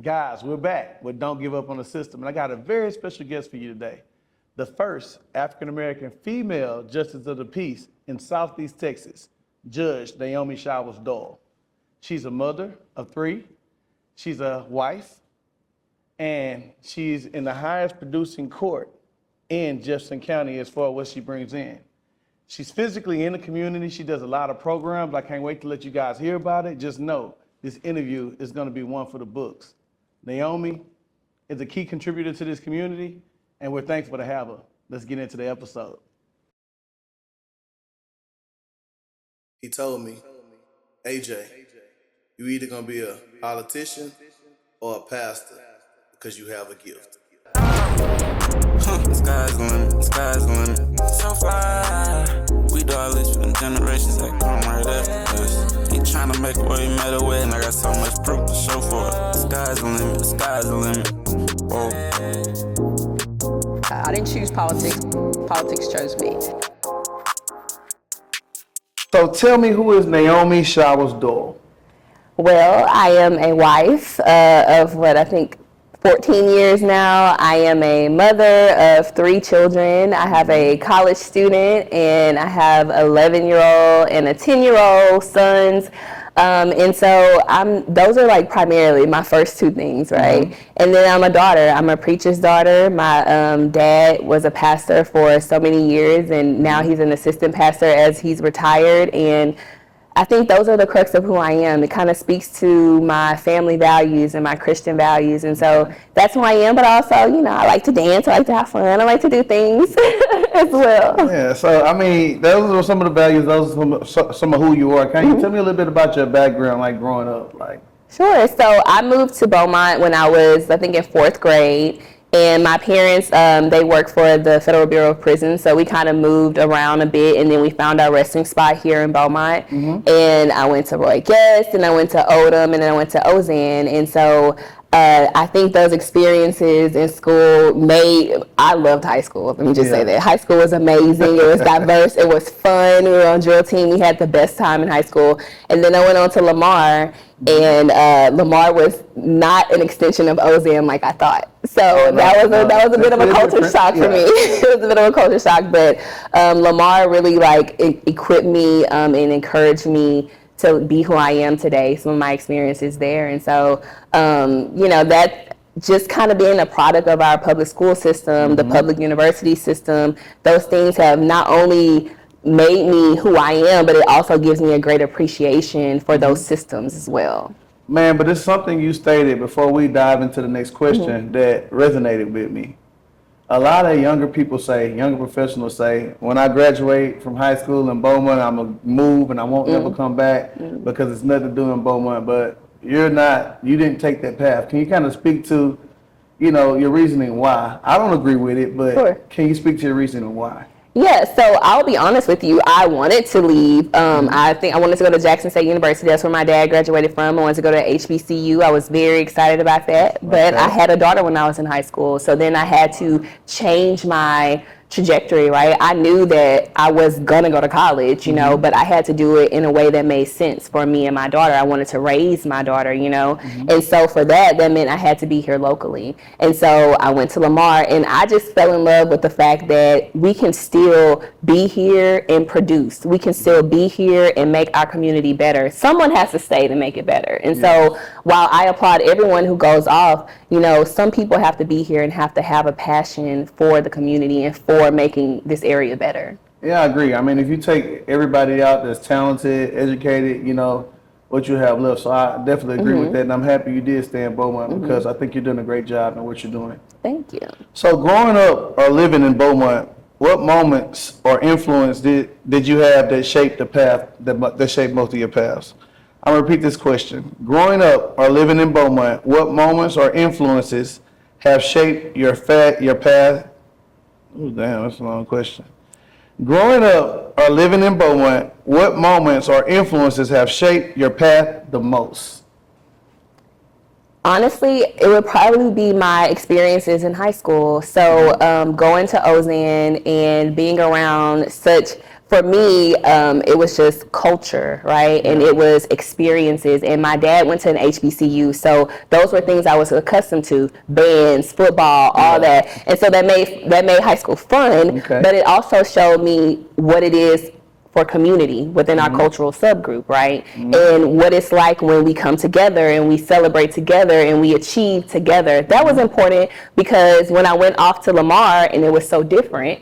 Guys, we're back with Don't Give Up on the System, and I got a very special guest for you today. The first African-American female justice of the peace in Southeast Texas, Judge Naomi Doyle. She's a mother of 3, she's a wife, and she's in the highest producing court in Jefferson County as far as what she brings in. She's physically in the community. She does a lot of programs. I can't wait to let you guys hear about it. Just know this interview is going to be one for the books. Naomi is a key contributor to this community, and we're thankful to have her. Let's get into the episode. He told me, AJ, you either going to be a politician or a pastor because you have a gift. The sky's the limit, the sky's the limit. So fly. We do all this for them generations that come right after us. He tryna make a way, he made a way, and I got so much proof to show for it. The sky's the limit, the sky's the limit. Whoa. I didn't choose politics. Politics chose me. So tell me, who is Naomi Doyle? Well, I am a wife of what I think 14 years now. I am a mother of 3 children. I have a college student, and I have 11-year-old and a 10-year-old sons. And so those are like primarily my first 2 things, right? Mm-hmm. And then I'm a daughter. I'm a preacher's daughter. My dad was a pastor for so many years, and now he's an assistant pastor as he's retired. And I think those are the crux of who I am. It kind of speaks to my family values and my Christian values. And so that's who I am. But also, I like to dance. I like to have fun. I like to do things as well. Yeah, so, those are some of the values. Those are some of who you are. Can you tell me a little bit about your background, like growing up? Sure. So I moved to Beaumont when I was, I think, in 4th grade. And my parents, they work for the Federal Bureau of Prisons, so we kind of moved around a bit, and then we found our resting spot here in Beaumont. Mm-hmm. And I went to Roy Guest, and I went to Odom, and then I went to Ozan. And so I think those experiences in school I loved high school. Let me just say that. High school was amazing. It was diverse. It was fun. We were on drill team. We had the best time in high school. And then I went on to Lamar, and Lamar was not an extension of Ozan like I thought. So that was a bit of a culture shock for me. It was a bit of a culture shock, but Lamar really equipped me and encouraged me to be who I am today. Some of my experiences there, and so that just kind of being a product of our public school system, the public university system. Those things have not only made me who I am, but it also gives me a great appreciation for those systems as well. Man, but it's something you stated before we dive into the next question that resonated with me. A lot of younger professionals say, when I graduate from high school in Beaumont, I'm going to move and I won't ever come back because it's nothing to do in Beaumont. But you didn't take that path. Can you kind of speak to, your reasoning why? I don't agree with it, but Can you speak to your reasoning why? Yeah, so I'll be honest with you. I wanted to leave. I think I wanted to go to Jackson State University. That's where my dad graduated from. I wanted to go to HBCU. I was very excited about that. But I had a daughter when I was in high school. So then I had to change my trajectory, right? I knew that I was gonna go to college, but I had to do it in a way that made sense for me and my daughter. I wanted to raise my daughter, and so for that meant I had to be here locally. And so I went to Lamar, and I just fell in love with the fact that we can still be here and produce. We can still be here and make our community better. Someone has to stay to make it better. And so while I applaud everyone who goes off, some people have to be here and have to have a passion for the community and for making this area better. Yeah, I agree. If you take everybody out that's talented, educated, what you have left. So I definitely agree with that, and I'm happy you did stay in Beaumont because I think you're doing a great job in what you're doing. Thank you. So growing up or living in Beaumont, what moments or influence did you have that shaped the path, that shaped most of your paths? I'm going to repeat this question. Growing up or living in Beaumont, what moments or influences have shaped your path? Oh, damn, that's a long question. Growing up or living in Beaumont, what moments or influences have shaped your path the most? Honestly, it would probably be my experiences in high school. So going to Ozan and being around such for me, it was just culture, right? And it was experiences. And my dad went to an HBCU, so those were things I was accustomed to: bands, football, all that. And so that made high school fun. Okay. But it also showed me what it is for community within our cultural subgroup, right? And what it's like when we come together and we celebrate together and we achieve together. That was important because when I went off to Lamar and it was so different,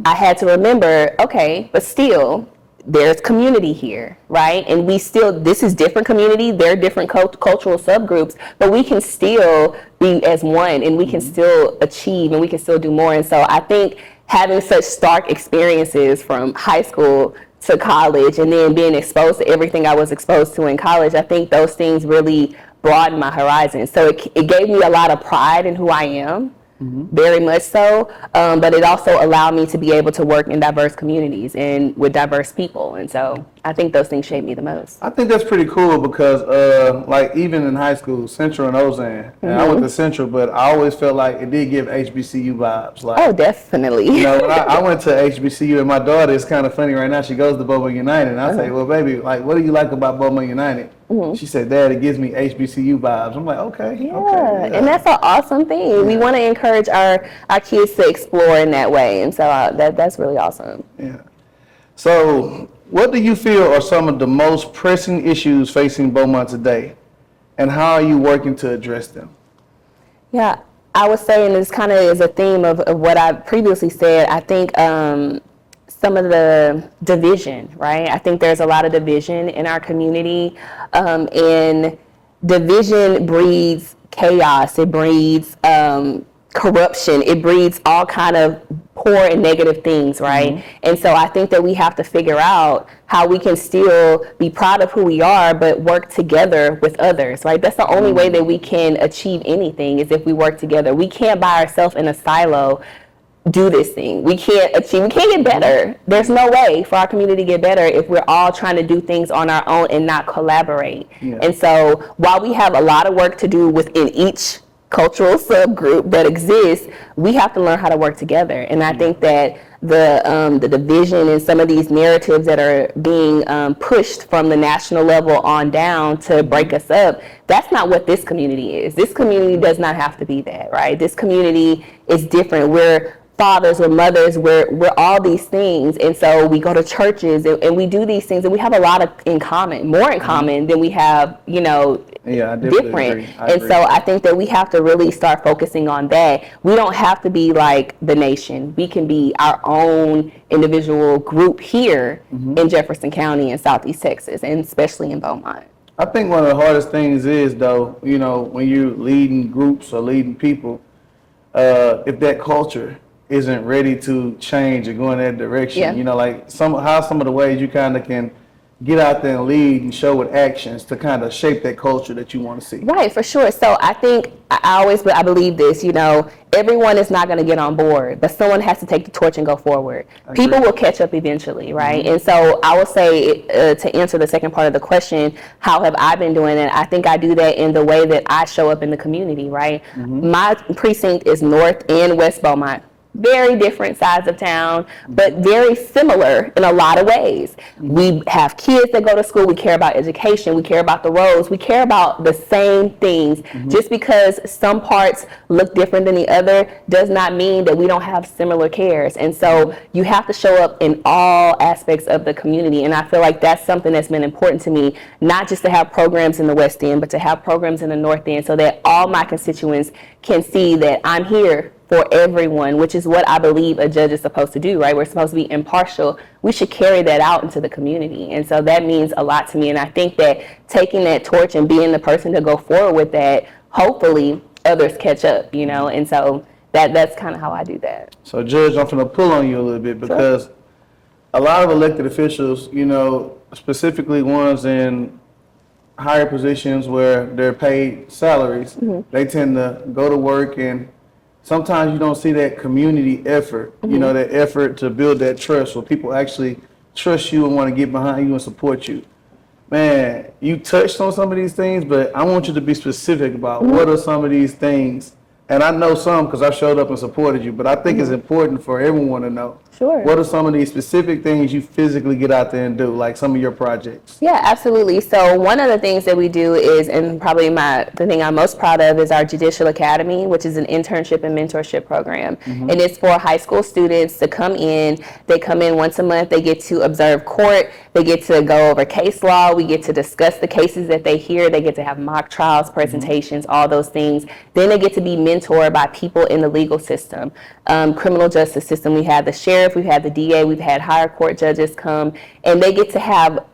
I had to remember, okay, but still, there's community here, right? And this is different community, they're different cultural subgroups, but we can still be as one, and we can still achieve, and we can still do more. And so I think having such stark experiences from high school to college, and then being exposed to everything I was exposed to in college, I think those things really broadened my horizon. So it gave me a lot of pride in who I am. Very much so, but it also allowed me to be able to work in diverse communities and with diverse people, and so I think those things shaped me the most. I think that's pretty cool because, like, even in high school, Central and Ozan, and I went to Central, but I always felt like it did give HBCU vibes. Like, Oh, definitely. you know, when I went to HBCU, and my daughter is kind of funny right now. She goes to Beaumont United, and I say, well, baby, like, what do you like about Beaumont United? She said, Dad, it gives me HBCU vibes. I'm like, okay, okay. And that's an awesome thing. We want to encourage our kids to explore in that way, and so that's really awesome. Yeah. So, what do you feel are some of the most pressing issues facing Beaumont today, and how are you working to address them? Yeah, I was saying this kind of is a theme of what I previously said. I think some of the division, right? I think there's a lot of division in our community, and division breeds chaos. It breeds corruption. It breeds all kind of poor and negative things, right? And so I think that we have to figure out how we can still be proud of who we are, but work together with others, right? That's the only way that we can achieve anything, is if we work together. We can't by ourselves in a silo do this thing. We can't get better. There's no way for our community to get better if we're all trying to do things on our own and not collaborate. And so while we have a lot of work to do within each cultural subgroup that exists, we have to learn how to work together. And I think that the division and some of these narratives that are being pushed from the national level on down to break us up, that's not what this community is. This community does not have to be that, right? This community is different. We're fathers, we're mothers, we're all these things, and so we go to churches and we do these things, and we have a lot in common, more in common than we have, different. And so I think that we have to really start focusing on that. We don't have to be like the nation. We can be our own individual group here in Jefferson County and Southeast Texas, and especially in Beaumont. I think one of the hardest things is, though, when you're leading groups or leading people, if that culture isn't ready to change or go in that direction, like some of the ways you kind of can get out there and lead and show with actions to kind of shape that culture that you want to see. Right, for sure. So I think I believe this, everyone is not going to get on board, but someone has to take the torch and go forward. People will catch up eventually, right? And so I will say, to answer the second part of the question, how have I been doing it? I think I do that in the way that I show up in the community, right? My precinct is North and West Beaumont. Very different sides of town, but very similar in a lot of ways. We have kids that go to school. We care about education. We care about the roads. We care about the same things. Just because some parts look different than the other does not mean that we don't have similar cares. And so you have to show up in all aspects of the community. And I feel like that's something that's been important to me, not just to have programs in the West End, but to have programs in the North End, so that all my constituents can see that I'm here for everyone, which is what I believe a judge is supposed to do, right? We're supposed to be impartial. We should carry that out into the community. And so that means a lot to me. And I think that taking that torch and being the person to go forward with that, hopefully others catch up, And so that's kind of how I do that. So, Judge, I'm going to pull on you a little bit, because a lot of elected officials, specifically ones in higher positions where they're paid salaries, they tend to go to work, and sometimes you don't see that community effort, that effort to build that trust where people actually trust you and want to get behind you and support you. Man, you touched on some of these things, but I want you to be specific about what are some of these things. And I know some because I showed up and supported you, but I think it's important for everyone to know. Sure. What are some of these specific things you physically get out there and do, like some of your projects? Yeah, absolutely. So one of the things that we do is, and probably the thing I'm most proud of is our Judicial Academy, which is an internship and mentorship program. And it's for high school students to come in. They come in once a month. They get to observe court. They get to go over case law. We get to discuss the cases that they hear. They get to have mock trials, presentations, all those things. Then they get to be mentored by people in the legal system, criminal justice system. We have the sheriff, we've had the DA, we've had higher court judges come, and they get to have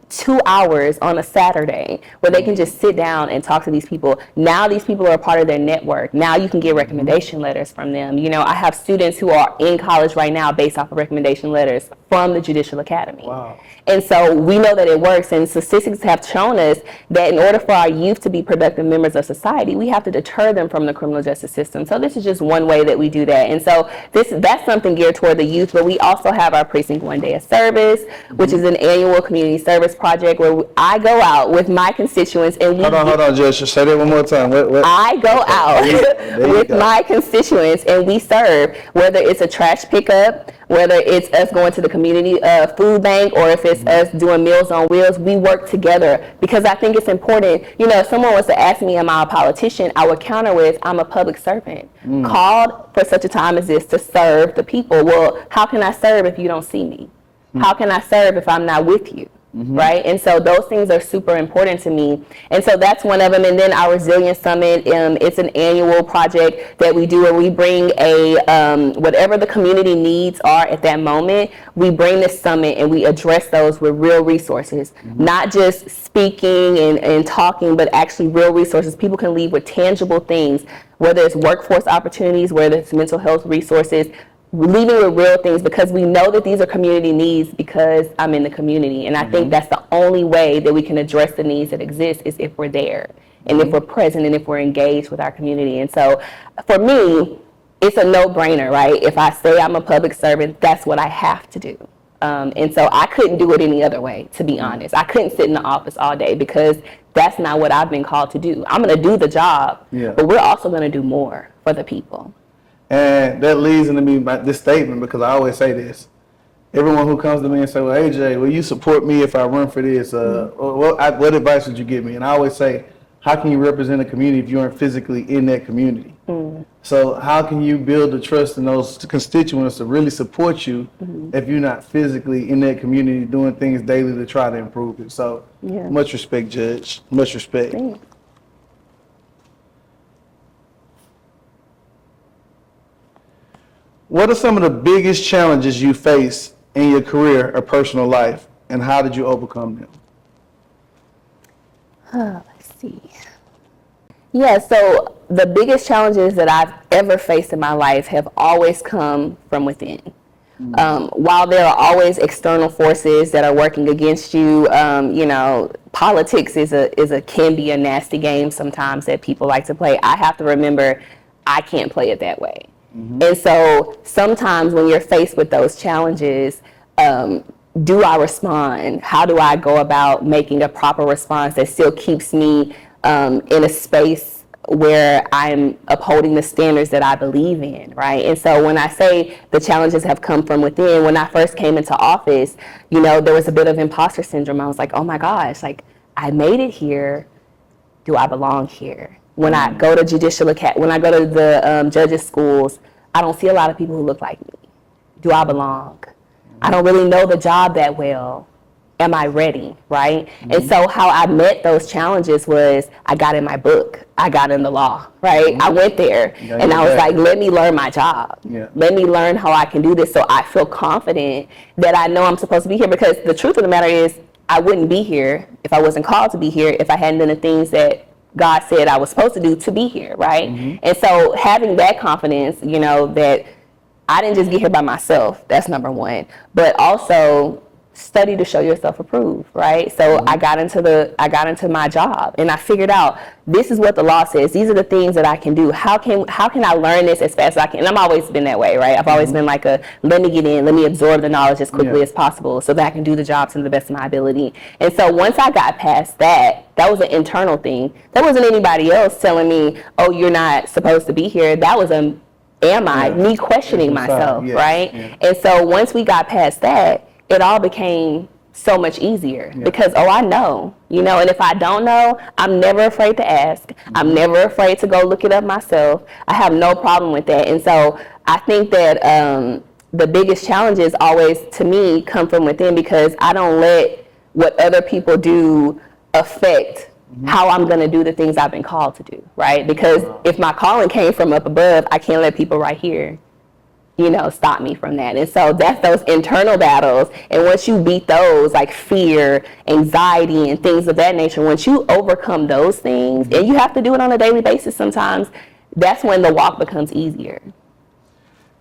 2 hours on a Saturday where they can just sit down and talk to these people. Now these people are a part of their network. Now you can get recommendation letters from them. You know, I have students who are in college right now based off of recommendation letters from the Judicial Academy. Wow. And so we know that it works, and statistics have shown us that in order for our youth to be productive members of society, we have to deter them from the criminal justice system. So this is just one way that we do that. And so that's something geared toward the youth, but we also have our Precinct 1 Day of Service, which is an annual community service project where I go out with my constituents and we Hold on, Judge. Say that one more time. I go out with my constituents and we serve, whether it's a trash pickup, whether it's us going to the community food bank, or if it's us doing Meals on Wheels. We work together because I think it's important. You know, if someone was to ask me, am I a politician, I would counter with, I'm a public servant, called for such a time as this to serve the people. Well, how can I serve if you don't see me? How can I serve if I'm not with you? Right? And so those things are super important to me. And so that's one of them. And then our Resilience Summit, it's an annual project that we do where we bring whatever the community needs are at that moment, we bring this summit and we address those with real resources, not just speaking and talking, but actually real resources. People can leave with tangible things, whether it's workforce opportunities, whether it's mental health resources, leaving with real things, because we know that these are community needs because I'm in the community. And I think that's the only way that we can address the needs that exist is if we're there and if we're present and if we're engaged with our community. And so for me, it's a no-brainer, right? If I say I'm a public servant, that's what I have to do. And so I couldn't do it any other way, to be honest. I couldn't sit in the office all day because that's not what I've been called to do. I'm going to do the job, but we're also going to do more for the people. And that leads into me this statement, because I always say this. Everyone who comes to me and say, well, AJ, will you support me if I run for this? What advice would you give me? And I always say, how can you represent a community if you aren't physically in that community? So how can you build the trust in those constituents to really support you if you're not physically in that community doing things daily to try to improve it? So much respect, Judge. Much respect. Thanks. What are some of the biggest challenges you face in your career or personal life, and how did you overcome them? Let's see. Yeah, so the biggest challenges that I've ever faced in my life have always come from within. While there are always external forces that are working against you, you know, politics can be a nasty game sometimes that people like to play. I have to remember I can't play it that way. And so sometimes when you're faced with those challenges, do I respond? How do I go about making a proper response that still keeps me in a space where I'm upholding the standards that I believe in, right? And so when I say the challenges have come from within, when I first came into office, you know, there was a bit of imposter syndrome. I was like, oh my gosh, like I made it here. Do I belong here? When I go to when I go to the judges' schools, I don't see a lot of people who look like me. Do I belong? I don't really know the job that well. Am I ready, right? And so how I met those challenges was I got in my book. I got in the law, right? I went there and I was like, let me learn my job. Let me learn how I can do this so I feel confident that I know I'm supposed to be here, because the truth of the matter is I wouldn't be here if I wasn't called to be here, if I hadn't done the things that God said I was supposed to do to be here, right? And so having that confidence, you know, that I didn't just get here by myself, that's number one, but also study to show yourself approved, right? So I got into my job and I figured out this is what the law says. These are the things that I can do. How can I learn this as fast as I can? And I've always been that way, right? I've always been like let me get in, let me absorb the knowledge as quickly as possible so that I can do the job to the best of my ability. And so once I got past that was an internal thing. That wasn't anybody else telling me, oh, you're not supposed to be here. That was a am I? Me questioning myself, right? And so once we got past that, it all became so much easier because, I know, and if I don't know, I'm never afraid to ask. I'm never afraid to go look it up myself. I have no problem with that. And so I think that the biggest challenges always, to me, come from within, because I don't let what other people do affect how I'm going to do the things I've been called to do, right? Because if my calling came from up above, I can't let people right here, stop me from that. And so that's those internal battles. And once you beat those, like fear, anxiety, and things of that nature, once you overcome those things, and you have to do it on a daily basis sometimes, that's when the walk becomes easier.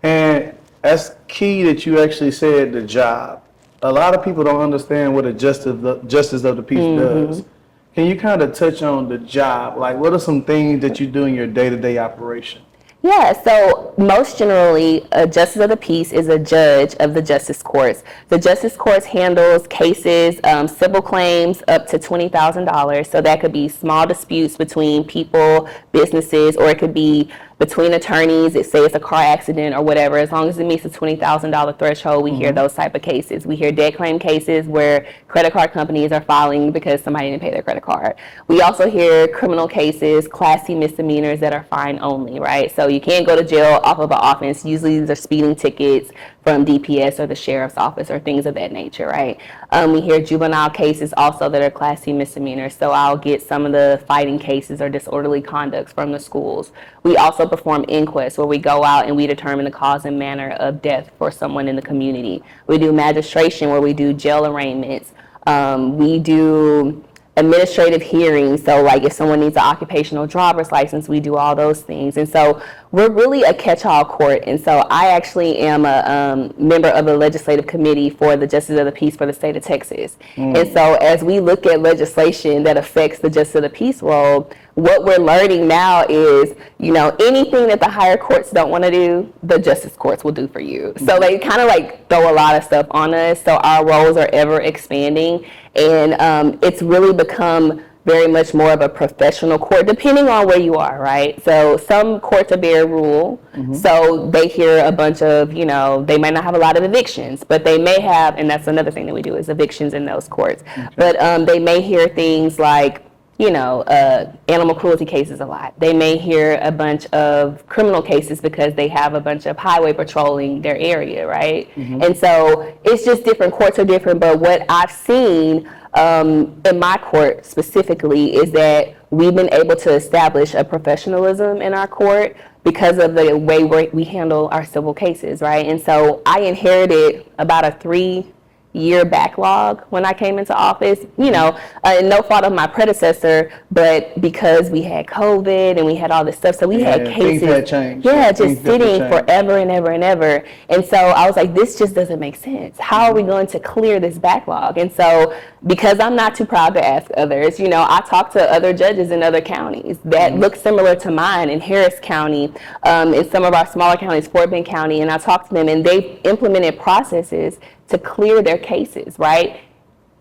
And that's key that you actually said the job. A lot of people don't understand what a justice of the peace does. Can you kind of touch on the job? Like, what are some things that you do in your day-to-day operation? Yeah, so most generally, a justice of the peace is a judge of the justice courts. The justice courts handles cases, civil claims up to $20,000. So that could be small disputes between people, businesses, or it could be between attorneys. Say it's a car accident or whatever. As long as it meets the $20,000 threshold, we hear those type of cases. We hear debt claim cases where credit card companies are filing because somebody didn't pay their credit card. We also hear criminal cases, Class C misdemeanors that are fine only, right? So you can't go to jail off of an offense. Usually these are speeding tickets from DPS or the sheriff's office or things of that nature, right? We hear juvenile cases also that are Class C misdemeanors. So I'll get some of the fighting cases or disorderly conducts from the schools. We also perform inquests where we go out and we determine the cause and manner of death for someone in the community. We do magistration where we do jail arraignments. We do administrative hearings. So like if someone needs an occupational driver's license, we do all those things. And so we're really a catch-all court. And so I actually am a member of the legislative committee for the Justice of the Peace for the state of Texas. And so as we look at legislation that affects the Justice of the Peace role, what we're learning now is, anything that the higher courts don't want to do, the justice courts will do for you. So they kind of like throw a lot of stuff on us. So our roles are ever expanding. And it's really become very much more of a professional court, depending on where you are, right? So some courts are bare rule. So they hear a bunch of, they might not have a lot of evictions, but they may have, and that's another thing that we do is evictions in those courts. But they may hear things like, animal cruelty cases a lot. They may hear a bunch of criminal cases because they have a bunch of highway patrolling their area, right? And so it's just different. Courts are different, but what I've seen in my court specifically is that we've been able to establish a professionalism in our court because of the way we handle our civil cases, right? And so I inherited about a 3-year backlog when I came into office, no fault of my predecessor, but because we had COVID and we had all this stuff, so we had cases, things had changed. Just sitting forever and ever and ever. And so I was like, this just doesn't make sense. How are we going to clear this backlog? And so because I'm not too proud to ask others, I talk to other judges in other counties that look similar to mine in Harris County, in some of our smaller counties, Fort Bend County, and I talk to them and they've implemented processes to clear their cases, right?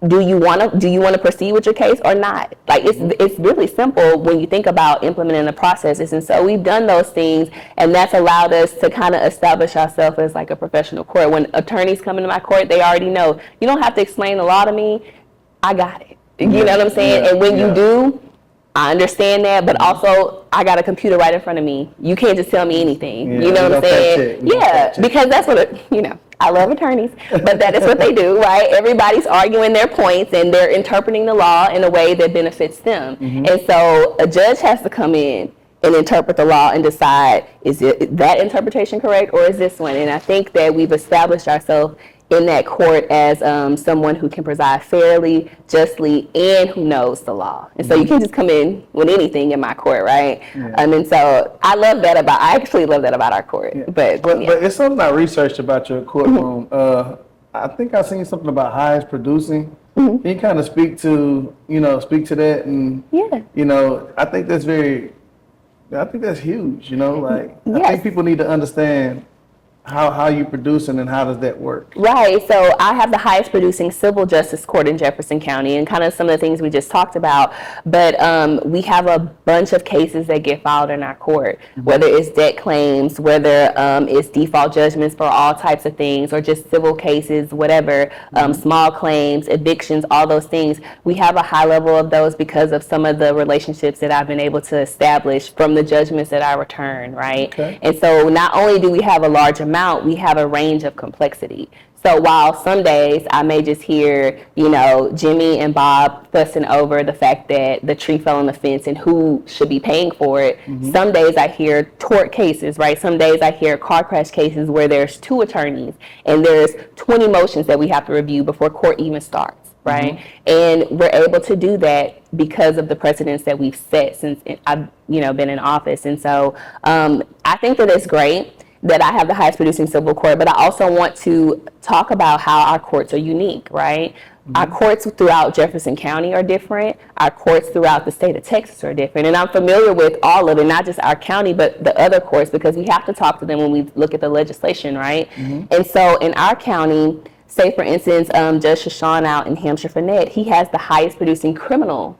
Do you want to proceed with your case or not? Like it's really simple when you think about implementing the processes. And so we've done those things, and that's allowed us to kind of establish ourselves as like a professional court. When attorneys come into my court, they already know you don't have to explain the law to me. I got it. You know what I'm saying? And when you do, I understand that, but also I got a computer right in front of me. You can't just tell me anything. You know what I'm saying? Because that's what I love attorneys, but that is what they do, right? Everybody's arguing their points and they're interpreting the law in a way that benefits them. And so a judge has to come in and interpret the law and decide, is that interpretation correct or is this one? And I think that we've established ourselves in that court as someone who can preside fairly, justly, and who knows the law. And so you can't just come in with anything in my court, right? And so I actually love that about our court. But it's something I researched about your courtroom. I think I seen something about highest producing. Can you kind of speak to that? And I think that's huge. I think people need to understand How you producing and how does that work? Right. So I have the highest producing civil justice court in Jefferson County, and kind of some of the things we just talked about. But we have a bunch of cases that get filed in our court, whether it's debt claims, whether it's default judgments for all types of things, or just civil cases, whatever, small claims, evictions, all those things. We have a high level of those because of some of the relationships that I've been able to establish from the judgments that I return, right? Okay. And so not only do we have a large amount, we have a range of complexity. So while some days I may just hear, Jimmy and Bob fussing over the fact that the tree fell on the fence and who should be paying for it, some days I hear tort cases, right? Some days I hear car crash cases where there's 2 attorneys and there's 20 motions that we have to review before court even starts, right? And we're able to do that because of the precedents that we've set since I've, been in office. And so I think that it's great that I have the highest producing civil court, but I also want to talk about how our courts are unique, right? Our courts throughout Jefferson County are different. Our courts throughout the state of Texas are different. And I'm familiar with all of it, not just our county, but the other courts, because we have to talk to them when we look at the legislation, right? And so in our county, say for instance, Judge Shashawn out in Hampshire Finette, he has the highest producing criminal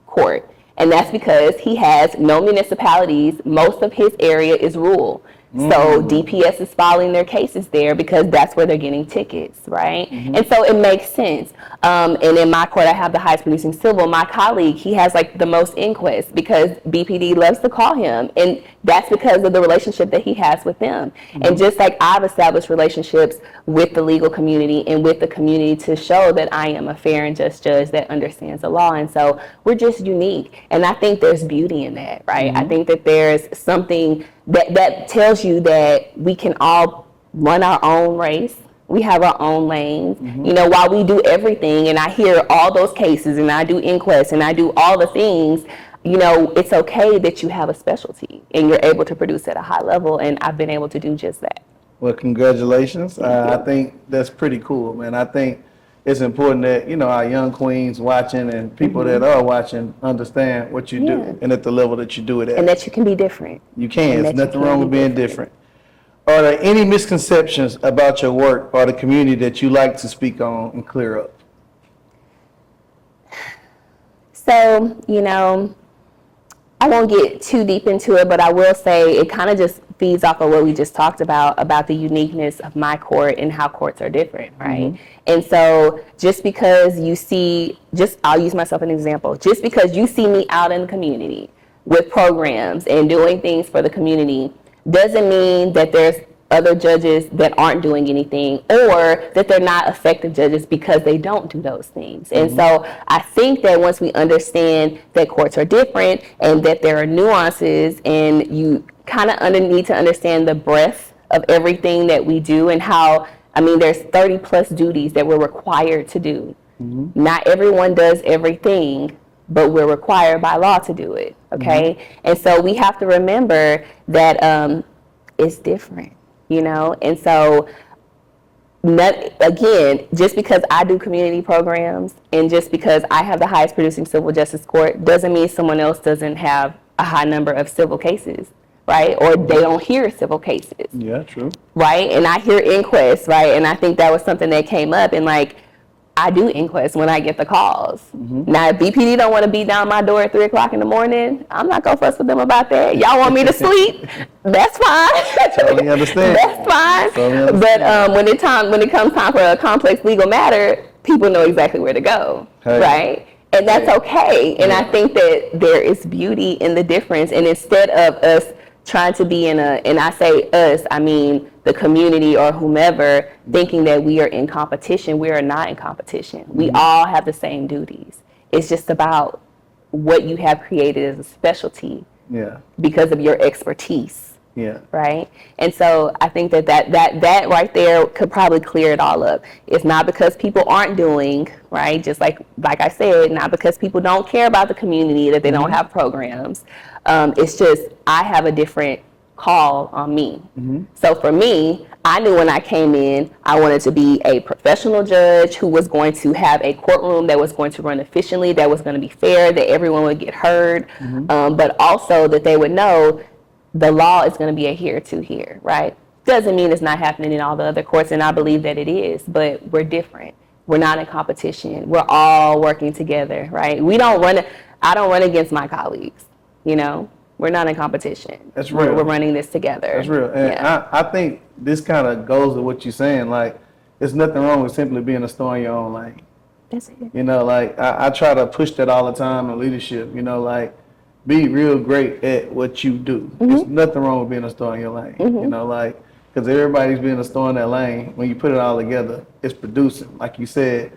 court. And that's because he has no municipalities. Most of his area is rural. So DPS is filing their cases there because that's where they're getting tickets, right? And so it makes sense. And in my court, I have the highest producing civil. My colleague, he has like the most inquests because BPD loves to call him. And that's because of the relationship that he has with them. And just like I've established relationships with the legal community and with the community to show that I am a fair and just judge that understands the law. And so we're just unique. And I think there's beauty in that, right? I think that there's something that tells you that we can all run our own race. We have our own lanes. While we do everything, and I hear all those cases, and I do inquests, and I do all the things, it's okay that you have a specialty, and you're able to produce at a high level, and I've been able to do just that. Well, congratulations. I think that's pretty cool, man. I think it's important that, our young queens watching and people that are watching understand what you do and at the level that you do it at. And that you can be different. You can. There's nothing wrong with being different. Are there any misconceptions about your work or the community that you like to speak on and clear up? So, I won't get too deep into it, but I will say it kind of just feeds off of what we just talked about the uniqueness of my court and how courts are different, right? And so just because you see, I'll use myself as an example, just because you see me out in the community with programs and doing things for the community doesn't mean that there's other judges that aren't doing anything or that they're not effective judges because they don't do those things. And so I think that once we understand that courts are different and that there are nuances, and you kind of need to understand the breadth of everything that we do and how, there's 30 plus duties that we're required to do. Not everyone does everything, but we're required by law to do it, okay? And so we have to remember that it's different. And so again, just because I do community programs and just because I have the highest producing civil justice court doesn't mean someone else doesn't have a high number of civil cases, right? Or they don't hear civil cases. Yeah, true. Right? And I hear inquests, right? And I think that was something that came up, and I do inquests when I get the calls. Now, if BPD don't want to beat down my door at 3 o'clock in the morning, I'm not going to fuss with them about that. Y'all want me to sleep? That's fine. Totally understand. That's fine. Totally understand. But when it comes time for a complex legal matter, people know exactly where to go, right? And that's okay. And I think that there is beauty in the difference. And instead of us trying to be and I say us, I mean the community or whomever, thinking that we are in competition. We are not in competition. We all have the same duties. It's just about what you have created as a specialty because of your expertise. Right? And so I think that right there could probably clear it all up. It's not because people aren't doing, right? Just like I said, not because people don't care about the community, that they don't have programs. It's just I have a different call on me. So for me, I knew when I came in, I wanted to be a professional judge who was going to have a courtroom that was going to run efficiently, that was going to be fair, that everyone would get heard, but also that they would know the law is going to be adhered to here, right? Doesn't mean it's not happening in all the other courts, and I believe that it is, but we're different. We're not in competition. We're all working together, right? I don't run against my colleagues, you know? We're not in competition. That's real. We're running this together. That's real. And yeah. I think this kind of goes to what you're saying. Like, there's nothing wrong with simply being a star in your own lane. That's it. You know, like, I try to push that all the time in leadership, you know, like, be real great at what you do. There's nothing wrong with being a star in your lane, you know, like, because everybody's being a star in that lane. When you put it all together, it's producing. Like you said,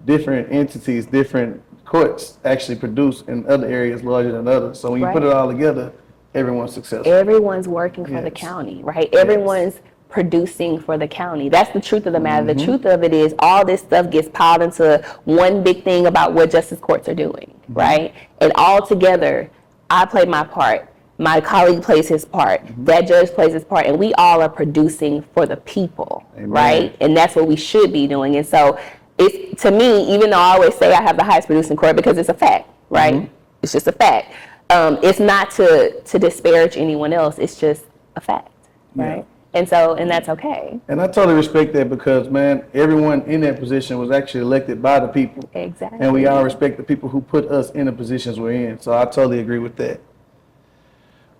different entities, different courts actually produce in other areas larger than others. So when you put it all together, everyone's successful. Everyone's working for the county, right? Everyone's producing for the county. That's the truth of the matter. The truth of it is all this stuff gets piled into one big thing about what justice courts are doing, right? And all together, I play my part. My colleague plays his part. That judge plays his part. And we all are producing for the people, right? And that's what we should be doing. And so it's, to me, even though I always say I have the highest producing court, because it's a fact, right? It's just a fact. It's not to disparage anyone else. It's just a fact, right? And that's okay. And I totally respect that because, man, everyone in that position was actually elected by the people. Exactly. And we all respect the people who put us in the positions we're in. So I totally agree with that.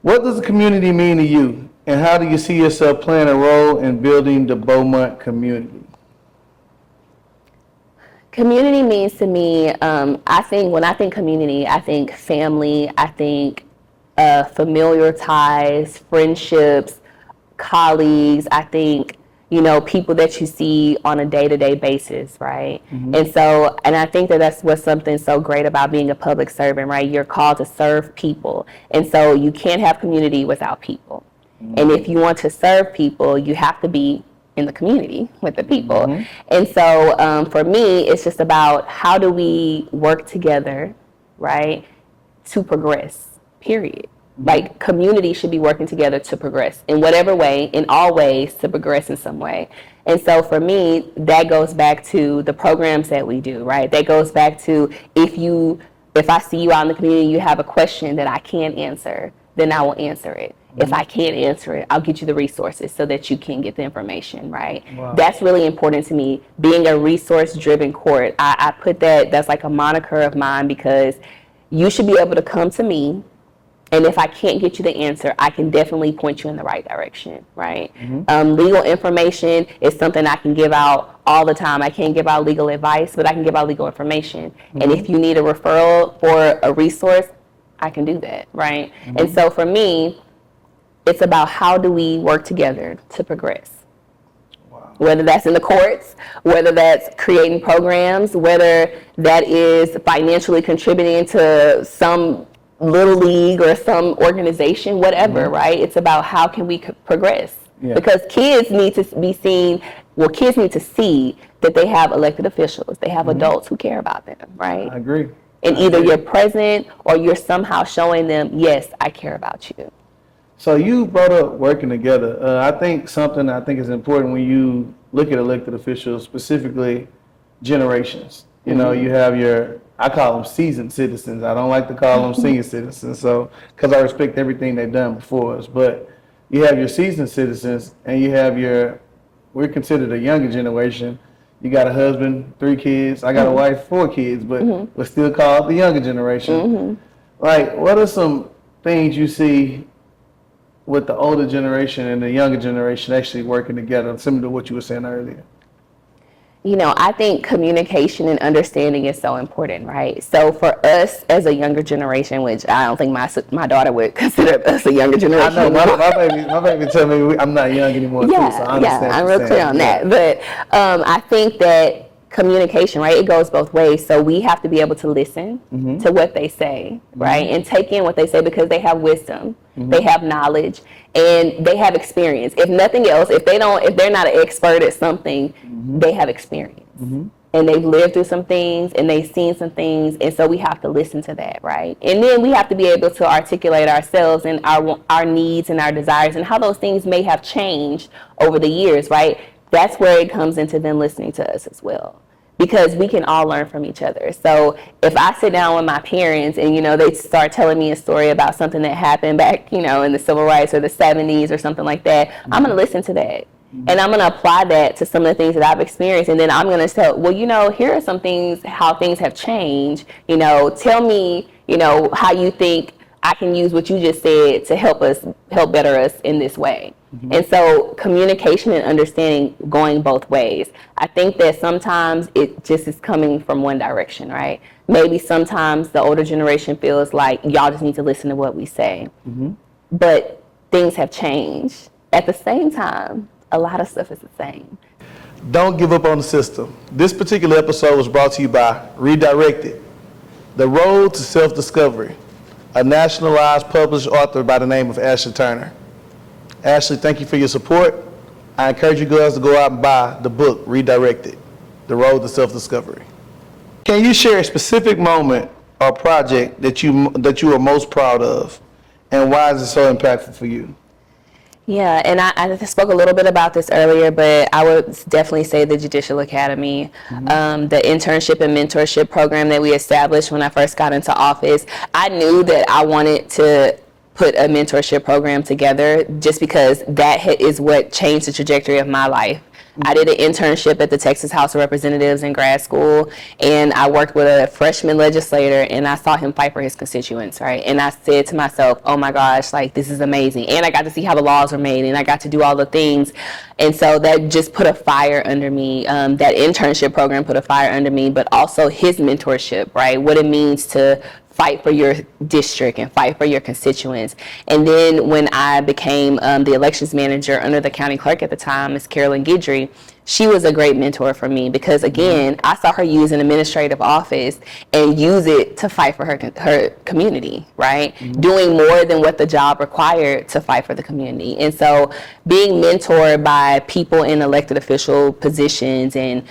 What does the community mean to you? And how do you see yourself playing a role in building the Beaumont community? Community means to me, I think when I think community, I think family, I think familiar ties, friendships, colleagues, I think, you know, people that you see on a day-to-day basis, right? And I think that that's what's something so great about being a public servant, right? You're called to serve people. And so you can't have community without people. And if you want to serve people, you have to be in the community with the people. And so for me, it's just about how do we work together, right, to progress, period. Like, community should be working together to progress in whatever way, in all ways, to progress in some way. And so for me, that goes back to the programs that we do, right? That goes back to if I see you out in the community, you have a question that I can't answer, then I will answer it. If I can't answer it, I'll get you the resources so that you can get the information, right? That's really important to me. Being a resource-driven court, I put that's like a moniker of mine, because you should be able to come to me, and if I can't get you the answer, I can definitely point you in the right direction, right? Legal information is something I can give out all the time. I can't give out legal advice, but I can give out legal information. And if you need a referral for a resource, I can do that, right? And so for me, it's about how do we work together to progress. Whether that's in the courts, whether that's creating programs, whether that is financially contributing to some little league or some organization, whatever, right? It's about how can we progress. Because kids need to be seen, kids need to see that they have elected officials, they have adults who care about them, right? I agree. And either you're present or you're somehow showing them, yes, I care about you. So you brought up working together. I think something is important when you look at elected officials, specifically generations. You know, you have I call them seasoned citizens. I don't like to call them senior citizens, so because I respect everything they've done before us. But you have your seasoned citizens, and you have we're considered a younger generation. You got a husband, 3 kids. I got a wife, 4 kids, but we're still called the younger generation. Like, what are some things you see with the older generation and the younger generation actually working together, similar to what you were saying earlier? You know, I think communication and understanding is so important, right? So for us as a younger generation, which I don't think my daughter would consider us a younger generation. I know, my baby tell me I'm not young anymore too, so I understand. I'm real clear on that. But I think that communication, right, it goes both ways. So we have to be able to listen to what they say, right, and take in what they say, because they have wisdom, they have knowledge, and they have experience. If nothing else, if they're not an expert at something, they have experience. And they've lived through some things, and they've seen some things, and so we have to listen to that, right? And then we have to be able to articulate ourselves and our needs and our desires and how those things may have changed over the years, right? That's where it comes into them listening to us as well. because we can all learn from each other. So if I sit down with my parents and, they start telling me a story about something that happened back, in the civil rights or the 70s or something like that, I'm going to listen to that. And I'm going to apply that to some of the things that I've experienced. And then I'm going to say, well, here are some things, how things have changed. Tell me, how you think I can use what you just said to help better us in this way. And so communication and understanding going both ways. I think that sometimes it just is coming from one direction, right? Maybe sometimes the older generation feels like y'all just need to listen to what we say. But things have changed. At the same time, a lot of stuff is the same. Don't give up on the system. This particular episode was brought to you by Redirected, The Road to Self-Discovery, a nationalized published author by the name of Ashley Turner. Ashley, thank you for your support. I encourage you girls to go out and buy the book, Redirected, The Road to Self-Discovery. Can you share a specific moment or project that you are most proud of, and why is it so impactful for you? Yeah, and I spoke a little bit about this earlier, but I would definitely say the Judicial Academy, the internship and mentorship program that we established when I first got into office. I knew that I wanted to put a mentorship program together just because that is what changed the trajectory of my life. I did an internship at the Texas House of Representatives in grad school, and I worked with a freshman legislator, and I saw him fight for his constituents, right? And I said to myself, oh my gosh, this is amazing. And I got to see how the laws were made, and I got to do all the things. And so that just put a fire under me. That internship program put a fire under me, but also his mentorship, right? What it means to fight for your district and fight for your constituents. And then when I became the elections manager under the county clerk at the time, Ms. Carolyn Guidry, she was a great mentor for me because, again, I saw her use an administrative office and use it to fight for her community, right? Doing more than what the job required to fight for the community. And so being mentored by people in elected official positions and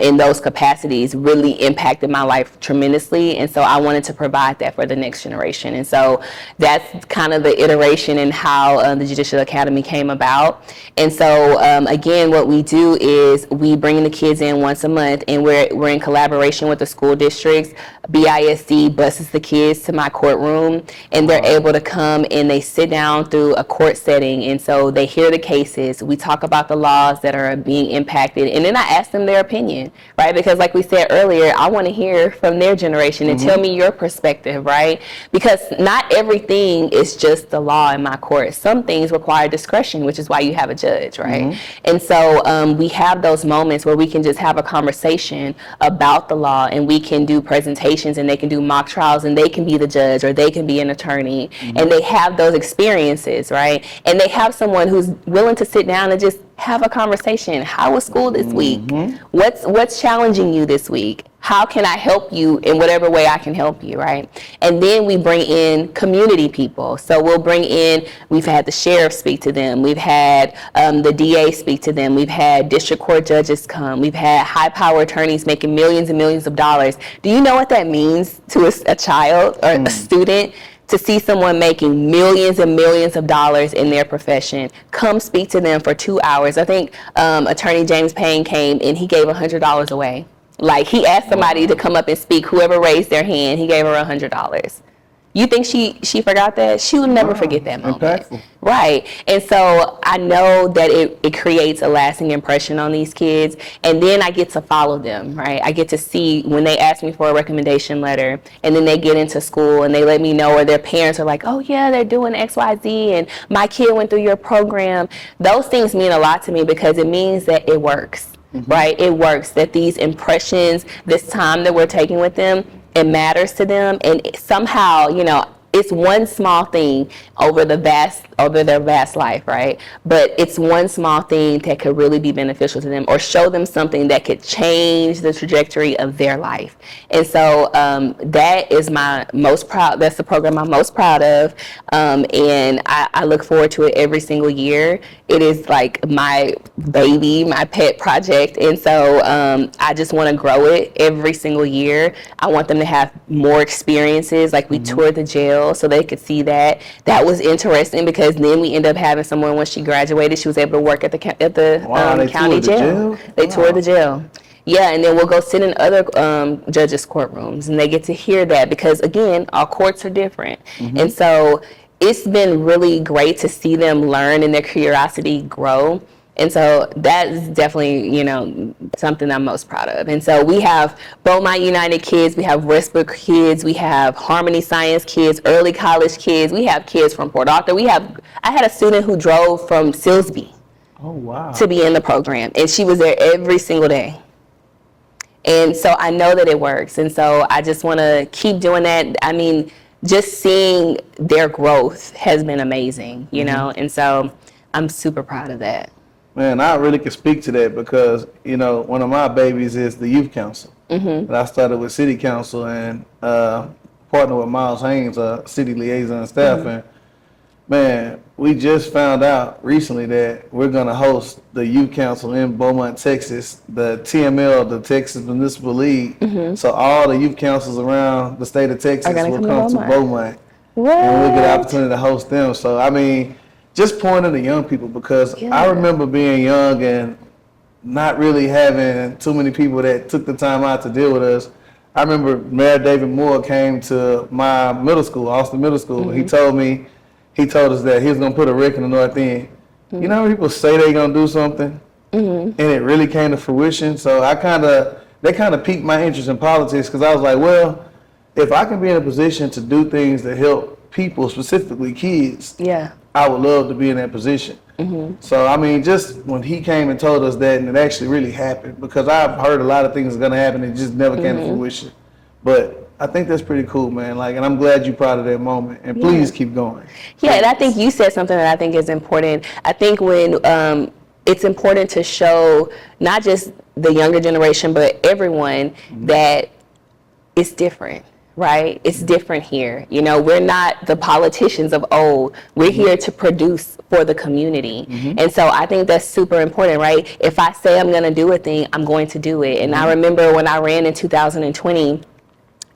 in those capacities really impacted my life tremendously. And so I wanted to provide that for the next generation. And so that's kind of the iteration and how the Judicial Academy came about. And so, again, what we do is we bring the kids in once a month, and we're in collaboration with the school districts. BISD buses the kids to my courtroom, and they're able to come and they sit down through a court setting, and so they hear the cases. We talk about the laws that are being impacted, and then I ask them their opinion, right? Because like we said earlier, I want to hear from their generation and tell me your perspective, right? Because not everything is just the law in my court. Some things require discretion, which is why you have a judge, right? And so we have those moments where we can just have a conversation about the law, and we can do presentations, and they can do mock trials, and they can be the judge or they can be an attorney, and they have those experiences, right? And they have someone who's willing to sit down and just have a conversation. How was school this week? What's challenging you this week? How can I help you in whatever way I can help you, right? And then we bring in community people. So we'll bring in, we've had the sheriff speak to them. We've had the DA speak to them. We've had district court judges come. We've had high power attorneys making millions and millions of dollars. Do you know what that means to a child or a student? To see someone making millions and millions of dollars in their profession, come speak to them for 2 hours. I think Attorney James Payne came and he gave $100 away. Like, he asked somebody to come up and speak. Whoever raised their hand, he gave her $100. You think she forgot that? She will never forget that moment. Impactful. Right. And so I know that it creates a lasting impression on these kids. And then I get to follow them, right? I get to see when they ask me for a recommendation letter, and then they get into school and they let me know, or their parents are like, oh yeah, they're doing XYZ and my kid went through your program. Those things mean a lot to me because it means that it works, right? It works, that these impressions, this time that we're taking with them, it matters to them, and somehow, it's one small thing over their vast life, right? But it's one small thing that could really be beneficial to them, or show them something that could change the trajectory of their life. And so that is that's the program I'm most proud of, and I look forward to it every single year. It is like my baby, my pet project, and so I just want to grow it every single year. I want them to have more experiences, like we toured the jail so they could see that. That was interesting because then we ended up having someone, when she graduated, she was able to work at the county jail. They toured the jail. Yeah, and then we'll go sit in other judges' courtrooms, and they get to hear that because, again, our courts are different. And so it's been really great to see them learn and their curiosity grow. And so that is definitely, something I'm most proud of. And so we have Beaumont United kids, we have Westbrook kids, we have Harmony Science kids, early college kids, we have kids from Port Arthur. I had a student who drove from Silsbee to be in the program, and she was there every single day. And so I know that it works. And so I just want to keep doing that. I mean, just seeing their growth has been amazing, and so I'm super proud of that. Man, I really can speak to that because, one of my babies is the youth council. And I started with city council and partnered with Miles Haynes, city liaison staff. And man, we just found out recently that we're going to host the youth council in Beaumont, Texas, the TML, the Texas Municipal League. So all the youth councils around the state of Texas will come to Beaumont. And we'll get the opportunity to host them. So, I mean, just pointing to young people because I remember being young and not really having too many people that took the time out to deal with us. I remember Mayor David Moore came to my middle school, Austin Middle School. He told us that he was going to put a wreck in the North End. You know how people say they're going to do something and it really came to fruition? So they kind of piqued my interest in politics because I was like, well, if I can be in a position to do things that help people, specifically kids, I would love to be in that position. So, I mean, just when he came and told us that, and it actually really happened, because I've heard a lot of things are going to happen and it just never came to fruition. But I think that's pretty cool, man. And I'm glad you're proud of that moment. And please keep going. Yeah, and I think you said something that I think is important. I think when it's important to show not just the younger generation, but everyone that it's different, right? It's different here. We're not the politicians of old. We're here to produce for the community. And so I think that's super important, right? If I say I'm going to do a thing, I'm going to do it. And I remember when I ran in 2020,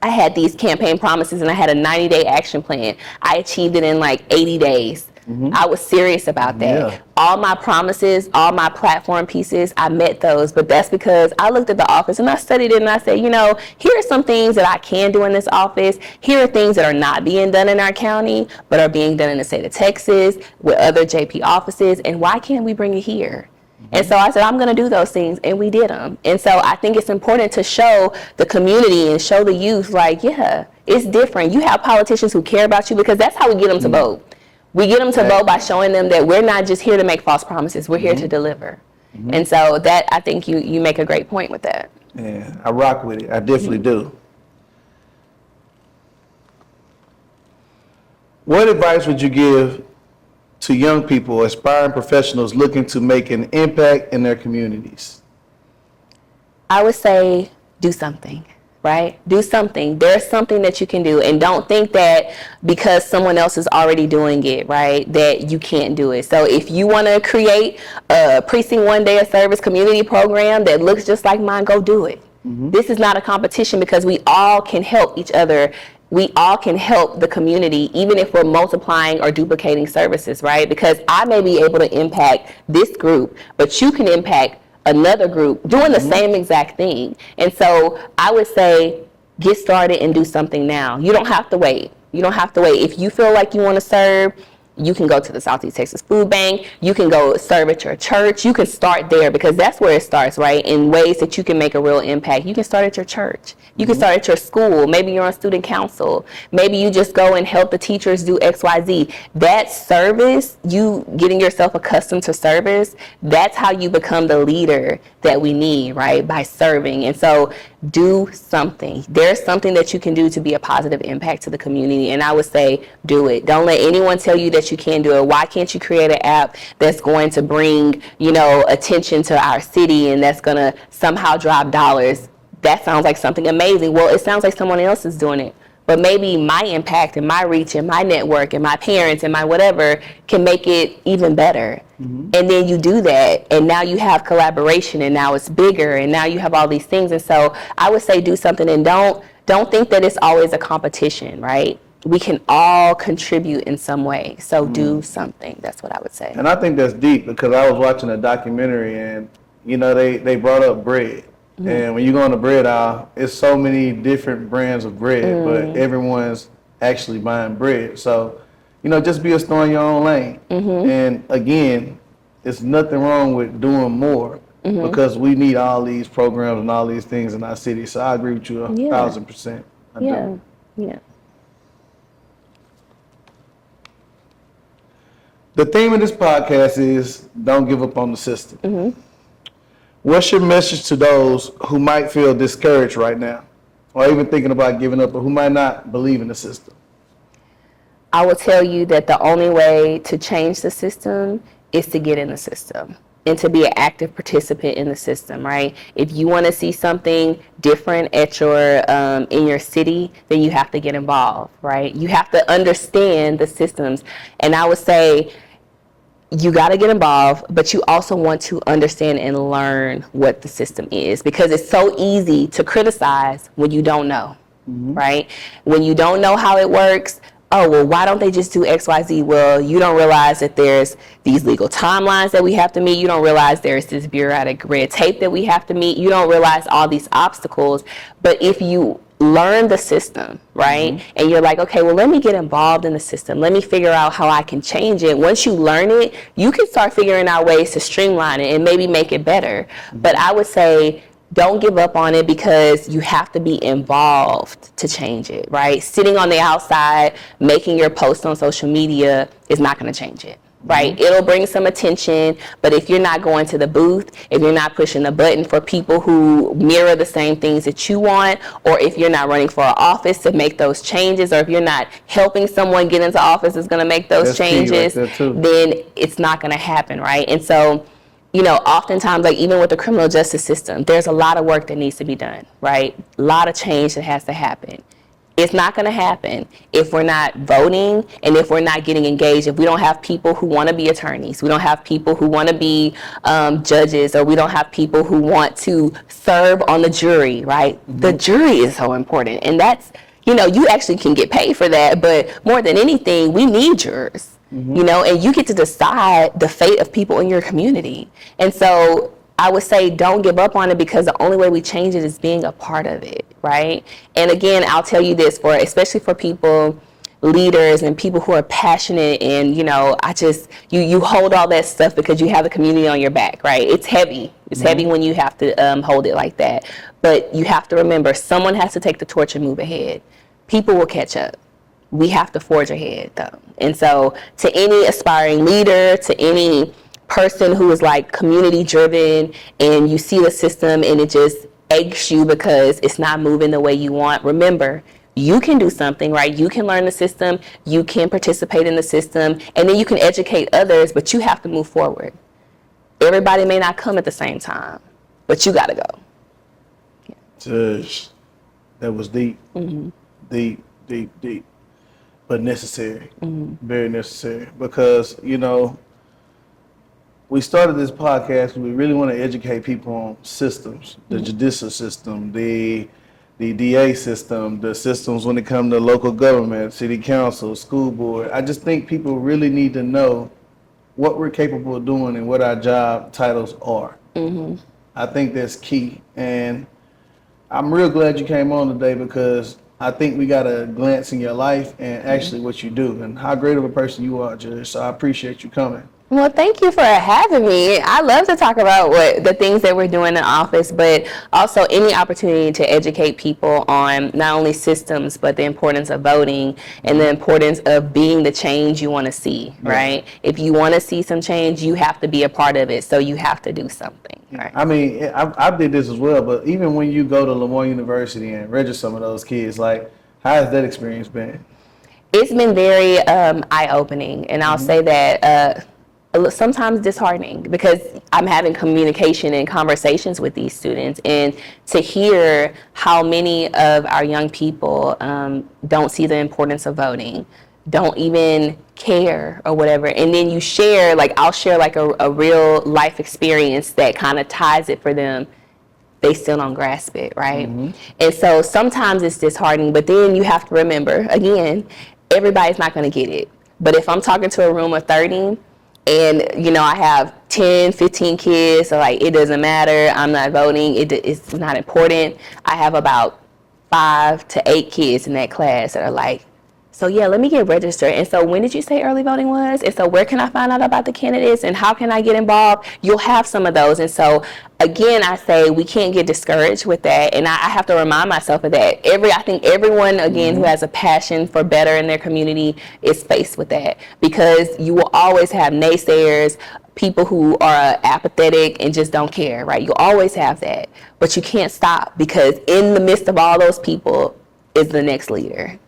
I had these campaign promises and I had a 90-day action plan. I achieved it in like 80 days. I was serious about that. All my promises, all my platform pieces, I met those. But that's because I looked at the office and I studied it and I said, here are some things that I can do in this office. Here are things that are not being done in our county, but are being done in the state of Texas with other JP offices. And why can't we bring it here? And so I said, I'm going to do those things, and we did them. And so I think it's important to show the community and show the youth, like, it's different. You have politicians who care about you because that's how we get them to vote. We get them to vote by showing them that we're not just here to make false promises. We're here to deliver. And so that, I think you make a great point with that. Yeah, I rock with it. I definitely do. What advice would you give to young people, aspiring professionals looking to make an impact in their communities? I would say do something, right? Do something. There's something that you can do. And don't think that because someone else is already doing it, right, that you can't do it. So if you want to create a Precinct 1 Day of Service community program that looks just like mine, go do it. This is not a competition because we all can help each other. We all can help the community, even if we're multiplying or duplicating services, right? Because I may be able to impact this group, but you can impact another group doing the same exact thing. And so I would say, get started and do something now. You don't have to wait. If you feel like you want to serve, you can go to the Southeast Texas Food Bank. You can go serve at your church. You can start there because that's where it starts, right? In ways that you can make a real impact. You can start at your church. You can start at your school. Maybe you're on student council. Maybe you just go and help the teachers do X, Y, Z. That service, you getting yourself accustomed to service, that's how you become the leader that we need, right? By serving. And so do something. There's something that you can do to be a positive impact to the community. And I would say, do it. Don't let anyone tell you that you can't do it. Why can't you create an app that's going to bring, attention to our city and that's going to somehow drive dollars? That sounds like something amazing. Well, it sounds like someone else is doing it. But maybe my impact and my reach and my network and my parents and my whatever can make it even better. And then you do that, and now you have collaboration, and now it's bigger, and now you have all these things. And so I would say do something, and don't think that it's always a competition, right? We can all contribute in some way. So do something. That's what I would say. And I think that's deep because I was watching a documentary, and they brought up bread. And when you go on the bread aisle, it's so many different brands of bread, but everyone's actually buying bread. So, just be a store in your own lane. And again, it's nothing wrong with doing more because we need all these programs and all these things in our city. So I agree with you 1,000%. I do. Yeah. The theme of this podcast is don't give up on the system. What's your message to those who might feel discouraged right now or even thinking about giving up or who might not believe in the system? I will tell you that the only way to change the system is to get in the system and to be an active participant in the system, right? If you want to see something different at your in your city, then you have to get involved, right? You have to understand the systems. And I would say you got to get involved, but you also want to understand and learn what the system is, because it's so easy to criticize when you don't know, right? When you don't know how it works, oh, well, why don't they just do X, Y, Z? Well, you don't realize that there's these legal timelines that we have to meet. You don't realize there's this bureaucratic red tape that we have to meet. You don't realize all these obstacles. But if you learn the system, right, and you're like, okay, well, let me get involved in the system. Let me figure out how I can change it. Once you learn it, you can start figuring out ways to streamline it and maybe make it better. But I would say, don't give up on it, because you have to be involved to change it, right? Sitting on the outside, making your post on social media is not going to change it, right? It'll bring some attention, but if you're not going to the booth, if you're not pushing the button for people who mirror the same things that you want, or if you're not running for an office to make those changes, or if you're not helping someone get into office that's going to make those changes, then it's not going to happen, right? And so, oftentimes, like even with the criminal justice system, there's a lot of work that needs to be done, right? A lot of change that has to happen. It's not going to happen if we're not voting and if we're not getting engaged, if we don't have people who want to be attorneys, we don't have people who want to be judges, or we don't have people who want to serve on the jury, right? The jury is so important. And that's, you actually can get paid for that, but more than anything, we need jurors. And you get to decide the fate of people in your community. And so I would say don't give up on it, because the only way we change it is being a part of it, right? And again, I'll tell you this, especially for people, leaders and people who are passionate, and you hold all that stuff because you have the community on your back, right? It's heavy. It's heavy when you have to hold it like that. But you have to remember, someone has to take the torch and move ahead. People will catch up. We have to forge ahead, though. And so to any aspiring leader, to any person who is like community driven, and you see the system and it just aches you because it's not moving the way you want, remember, you can do something, right? You can learn the system, you can participate in the system, and then you can educate others, but you have to move forward. Everybody may not come at the same time, but you got to go. Judge, that was deep. Deep. But necessary, very necessary, because, we started this podcast, we really want to educate people on systems, the judicial system, the DA system, the systems when it comes to local government, city council, school board. I just think people really need to know what we're capable of doing and what our job titles are. I think that's key. And I'm real glad you came on today, because I think we got a glance in your life and actually what you do and how great of a person you are, Judge. So I appreciate you coming. Well, thank you for having me. I love to talk about the things that we're doing in office, but also any opportunity to educate people on not only systems, but the importance of voting and the importance of being the change you want to see, right? If you want to see some change, you have to be a part of it. So you have to do something, right? I mean, I did this as well, but even when you go to Lamar University and register some of those kids, like, how has that experience been? It's been very eye-opening, and I'll say that sometimes disheartening, because I'm having communication and conversations with these students, and to hear how many of our young people don't see the importance of voting, don't even care or whatever. And then you share, like I'll share like a real life experience that kind of ties it for them. They still don't grasp it, right? And so sometimes it's disheartening, but then you have to remember, again, everybody's not going to get it. But if I'm talking to a room of 30, And, I have 10, 15 kids, so like, it doesn't matter. I'm not voting. It's not important. I have about 5 to 8 kids in that class that are like, so yeah, let me get registered. And so when did you say early voting was? And so where can I find out about the candidates and how can I get involved? You'll have some of those. And so again, I say we can't get discouraged with that. And I have to remind myself of that. I think everyone, again, who has a passion for better in their community is faced with that, because you will always have naysayers, people who are apathetic and just don't care, right? You'll always have that, but you can't stop, because in the midst of all those people is the next leader.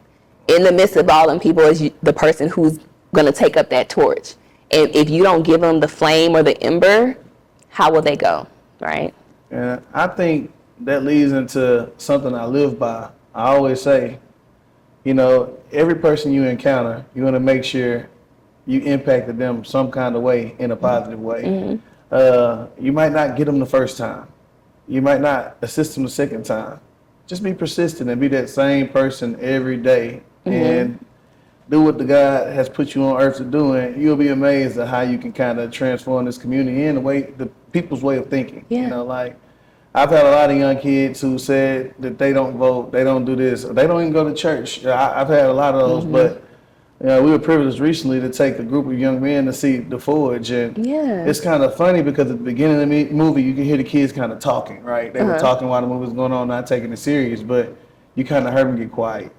In the midst of all them people is the person who's going to take up that torch. And if you don't give them the flame or the ember, how will they go, right? And I think that leads into something I live by. I always say, every person you encounter, you want to make sure you impacted them some kind of way, in a positive way. You might not get them the first time. You might not assist them the second time. Just be persistent and be that same person every day. And do what the God has put you on earth to do, and you'll be amazed at how you can kind of transform this community and the people's way of thinking. Yeah. Like I've had a lot of young kids who said that they don't vote, they don't do this, or they don't even go to church. I've had a lot of those, but we were privileged recently to take a group of young men to see The Forge, and it's kind of funny because at the beginning of the movie, you can hear the kids kind of talking, right? They were talking while the movie was going on, not taking it serious, but you kind of heard them get quiet.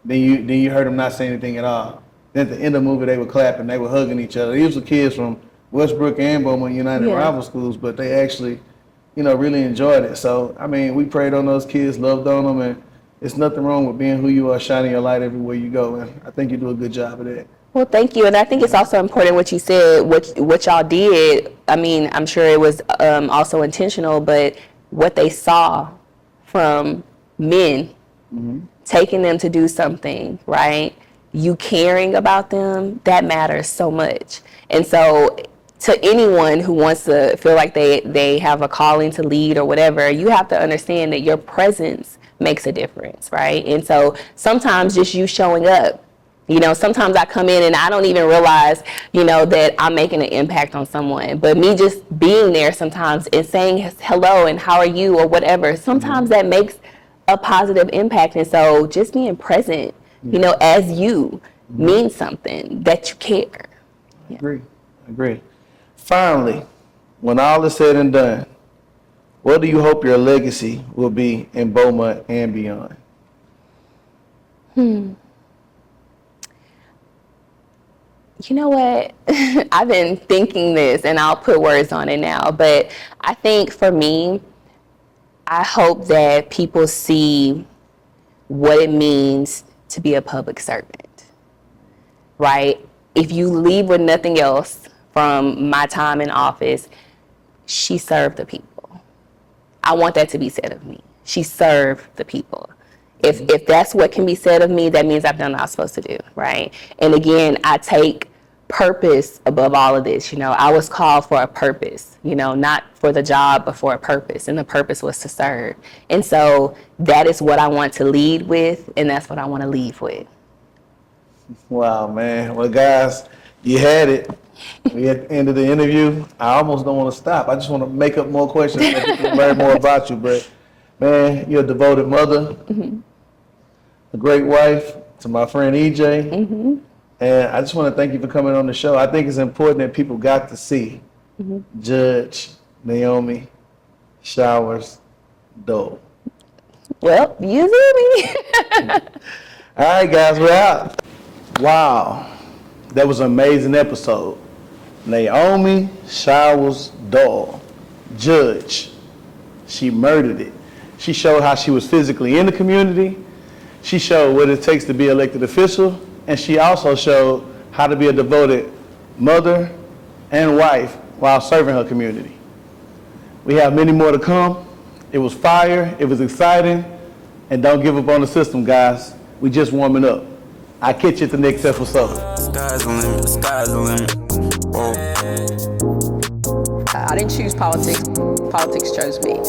Then you heard them not say anything at all. Then at the end of the movie, they were clapping, they were hugging each other. These were kids from Westbrook and Beaumont United rival schools, but they actually, really enjoyed it. So, we prayed on those kids, loved on them, and it's nothing wrong with being who you are, shining your light everywhere you go. And I think you do a good job of that. Well, thank you. And I think it's also important what you said, what y'all did. I'm sure it was also intentional, but what they saw from men, taking them to do something, right? You caring about them, that matters so much. And so to anyone who wants to feel like they have a calling to lead or whatever, you have to understand that your presence makes a difference, right? And so sometimes just you showing up, sometimes I come in and I don't even realize, that I'm making an impact on someone. But me just being there sometimes and saying hello and how are you or whatever, sometimes that makes a positive impact. And so just being present, as you means something, that you care. I agree. Finally, when all is said and done, what do you hope your legacy will be in Beaumont and beyond? You know what? I've been thinking this, and I'll put words on it now, but I think for me, I hope that people see what it means to be a public servant, right? If you leave with nothing else from my time in office, she served the people. I want that to be said of me. She served the people. If that's what can be said of me, that means I've done what I was supposed to do, right? And again, I take purpose above all of this. I was called for a purpose, not for the job, but for a purpose. And the purpose was to serve. And so that is what I want to lead with, and that's what I want to leave with. Wow, man. Well, guys, you had it. We at the end of the interview. I almost don't want to stop. I just want to make up more questions so people can learn more about you. But, man, you're a devoted mother, a great wife to my friend EJ. And I just want to thank you for coming on the show. I think it's important that people got to see Judge Naomi Showers Doyle. Well, you see me. All right, guys, we're out. Wow, that was an amazing episode. Naomi Showers Doyle, judge. She murdered it. She showed how she was physically in the community. She showed what it takes to be elected official. And she also showed how to be a devoted mother and wife while serving her community. We have many more to come. It was fire, it was exciting, and don't give up on the system, guys. We just warming up. I'll catch you at the next episode. Sky's the limit, sky's the limit. Whoa. I didn't choose politics. Politics chose me.